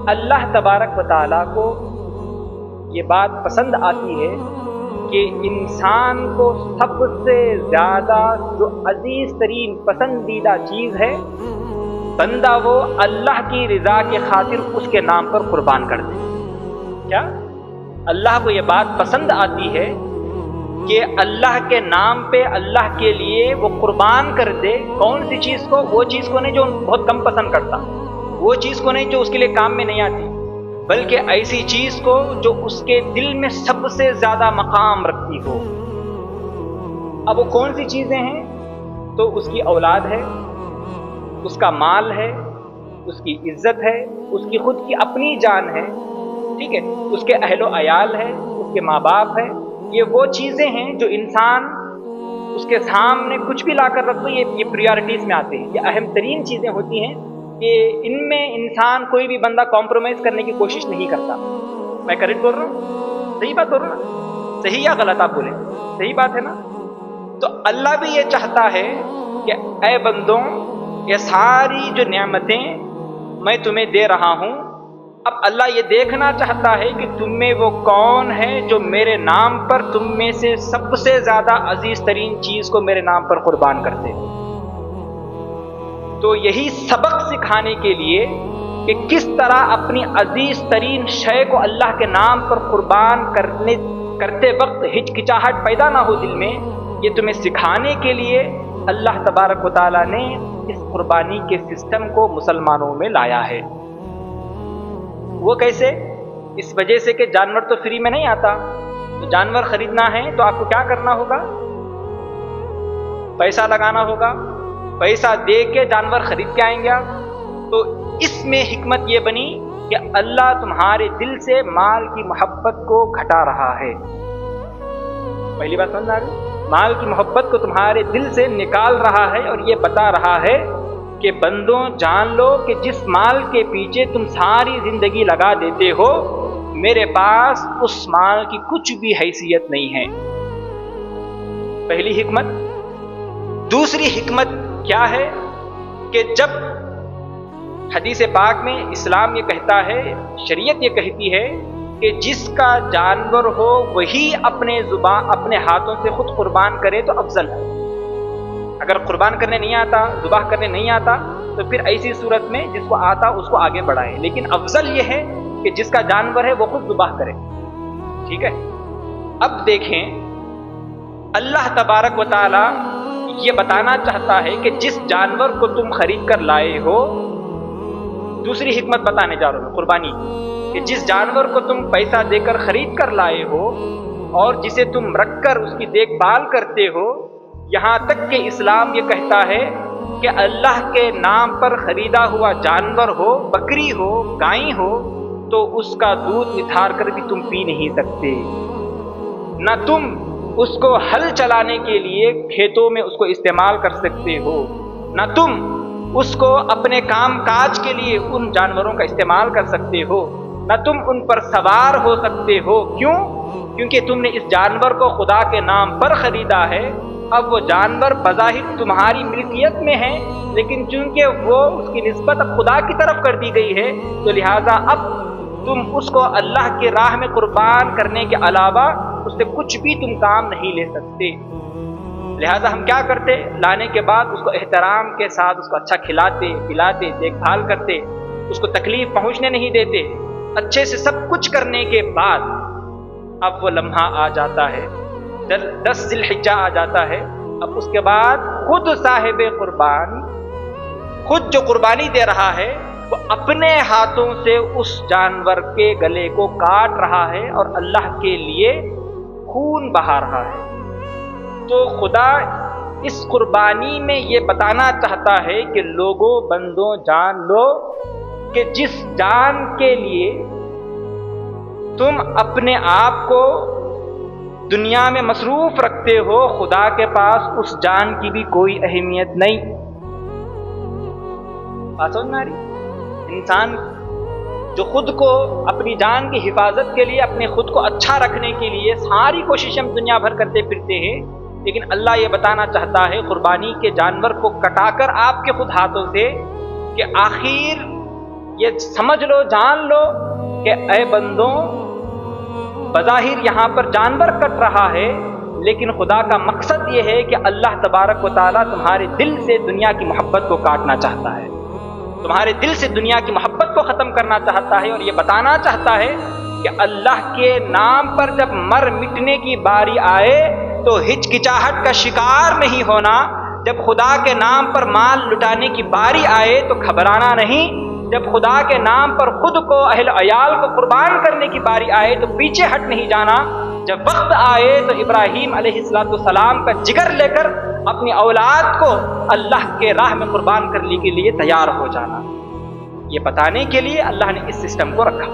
اللہ تبارک و تعالیٰ کو یہ بات پسند آتی ہے کہ انسان کو سب سے زیادہ جو عزیز ترین پسندیدہ چیز ہے، بندہ وہ اللہ کی رضا کے خاطر اس کے نام پر قربان کر دے۔ کیا اللہ کو یہ بات پسند آتی ہے کہ اللہ کے نام پہ اللہ کے لیے وہ قربان کر دے؟ کون سی چیز کو؟ وہ چیز کو نہیں جو بہت کم پسند کرتا، وہ چیز کو نہیں جو اس کے لیے کام میں نہیں آتی، بلکہ ایسی چیز کو جو اس کے دل میں سب سے زیادہ مقام رکھتی ہو۔ اب وہ کون سی چیزیں ہیں؟ تو اس کی اولاد ہے، اس کا مال ہے، اس کی عزت ہے، اس کی خود کی اپنی جان ہے، ٹھیک ہے، اس کے اہل و عیال ہے، اس کے ماں باپ ہے۔ یہ وہ چیزیں ہیں جو انسان اس کے سامنے کچھ بھی لا کر رکھ دو، یہ پریارٹیز میں آتے ہیں، یہ اہم ترین چیزیں ہوتی ہیں کہ ان میں انسان کوئی بھی بندہ کمپرومائز کرنے کی کوشش نہیں کرتا۔ میں کریکٹ بول رہا ہوں؟ صحیح بات بول رہا ہوں نا؟ صحیح یا غلط آپ بولیں؟ صحیح بات ہے نا؟ تو اللہ بھی یہ چاہتا ہے کہ اے بندوں، یہ ساری جو نعمتیں میں تمہیں دے رہا ہوں، اب اللہ یہ دیکھنا چاہتا ہے کہ تم میں وہ کون ہے جو میرے نام پر تم میں سے سب سے زیادہ عزیز ترین چیز کو میرے نام پر قربان کرتے ہو۔ تو یہی سبق سکھانے کے لیے کہ کس طرح اپنی عزیز ترین شے کو اللہ کے نام پر قربان کرتے وقت ہچکچاہٹ پیدا نہ ہو دل میں، یہ تمہیں سکھانے کے لیے اللہ تبارک و تعالیٰ نے اس قربانی کے سسٹم کو مسلمانوں میں لایا ہے۔ وہ کیسے؟ اس وجہ سے کہ جانور تو فری میں نہیں آتا، تو جانور خریدنا ہے تو آپ کو کیا کرنا ہوگا؟ پیسہ لگانا ہوگا، پیسہ دے کے جانور خرید کے آئیں گے آپ۔ تو اس میں حکمت یہ بنی کہ اللہ تمہارے دل سے مال کی محبت کو گھٹا رہا ہے۔ پہلی بات سمجھ آ گئی؟ مال کی محبت کو تمہارے دل سے نکال رہا ہے، اور یہ بتا رہا ہے کہ بندوں جان لو کہ جس مال کے پیچھے تم ساری زندگی لگا دیتے ہو، میرے پاس اس مال کی کچھ بھی حیثیت نہیں ہے۔ پہلی حکمت۔ دوسری حکمت کیا ہے کہ جب حدیث پاک میں اسلام یہ کہتا ہے، شریعت یہ کہتی ہے کہ جس کا جانور ہو وہی اپنے ہاتھوں سے خود قربان کرے تو افضل ہے۔ اگر قربان کرنے نہیں آتا، ذبح کرنے نہیں آتا، تو پھر ایسی صورت میں جس کو آتا اس کو آگے بڑھائے، لیکن افضل یہ ہے کہ جس کا جانور ہے وہ خود ذبح کرے، ٹھیک ہے۔ اب دیکھیں، اللہ تبارک و تعالی یہ بتانا چاہتا ہے کہ جس جانور کو تم خرید کر لائے ہو، دوسری حکمت بتانے جا رہا ہوں قربانی، کہ جس جانور کو تم پیسہ دے کر خرید کر لائے ہو اور جسے تم رکھ کر اس کی دیکھ بھال کرتے ہو، یہاں تک کہ اسلام یہ کہتا ہے کہ اللہ کے نام پر خریدا ہوا جانور ہو، بکری ہو، گائے ہو، تو اس کا دودھ نتھار کر بھی تم پی نہیں سکتے۔ نہ تم اس کو ہل چلانے کے لیے کھیتوں میں اس کو استعمال کر سکتے ہو، نہ تم اس کو اپنے کام کاج کے لیے ان جانوروں کا استعمال کر سکتے ہو، نہ تم ان پر سوار ہو سکتے ہو۔ کیوں؟ کیونکہ تم نے اس جانور کو خدا کے نام پر خریدا ہے۔ اب وہ جانور بظاہر تمہاری ملکیت میں ہے، لیکن چونکہ وہ اس کی نسبت اب خدا کی طرف کر دی گئی ہے، تو لہٰذا اب تم اس کو اللہ کی راہ میں قربان کرنے کے علاوہ اس سے کچھ بھی تم کام نہیں لے سکتے۔ لہٰذا ہم کیا کرتے؟ لانے کے بعد اس کو احترام کے ساتھ اس کو اچھا کھلاتے، پلاتے، دیکھ بھال کرتے، اس کو تکلیف پہنچنے نہیں دیتے، اچھے سے سب کچھ کرنے کے بعد اب وہ لمحہ آ جاتا ہے، 10 ذی الحجہ آ جاتا ہے۔ اب اس کے بعد خود صاحب قربان، خود جو قربانی دے رہا ہے، وہ اپنے ہاتھوں سے اس جانور کے گلے کو کاٹ رہا ہے اور اللہ کے لیے خون بہا رہا ہے۔ تو خدا اس قربانی میں یہ بتانا چاہتا ہے کہ لوگوں، بندوں، جان لو کہ جس جان کے لیے تم اپنے آپ کو دنیا میں مصروف رکھتے ہو، خدا کے پاس اس جان کی بھی کوئی اہمیت نہیں۔ بات سمجھ میں آ رہی؟ انسان جو خود کو اپنی جان کی حفاظت کے لیے، اپنے خود کو اچھا رکھنے کے لیے ساری کوششیں دنیا بھر کرتے پھرتے ہیں، لیکن اللہ یہ بتانا چاہتا ہے قربانی کے جانور کو کٹا کر آپ کے خود ہاتھوں سے کہ آخر یہ سمجھ لو، جان لو کہ اے بندوں، بظاہر یہاں پر جانور کٹ رہا ہے، لیکن خدا کا مقصد یہ ہے کہ اللہ تبارک و تعالیٰ تمہارے دل سے دنیا کی محبت کو کاٹنا چاہتا ہے، تمہارے دل سے دنیا کی محبت کو ختم کرنا چاہتا ہے، اور یہ بتانا چاہتا ہے کہ اللہ کے نام پر جب مر مٹنے کی باری آئے تو ہچکچاہٹ کا شکار نہیں ہونا، جب خدا کے نام پر مال لٹانے کی باری آئے تو گھبرانا نہیں، جب خدا کے نام پر خود کو، اہل عیال کو قربان کرنے کی باری آئے تو پیچھے ہٹ نہیں جانا، جب وقت آئے تو ابراہیم علیہ السلام کا جگر لے کر اپنی اولاد کو اللہ کے راہ میں قربان کرنے کے لیے تیار ہو جانا۔ یہ بتانے کے لیے اللہ نے اس سسٹم کو رکھا۔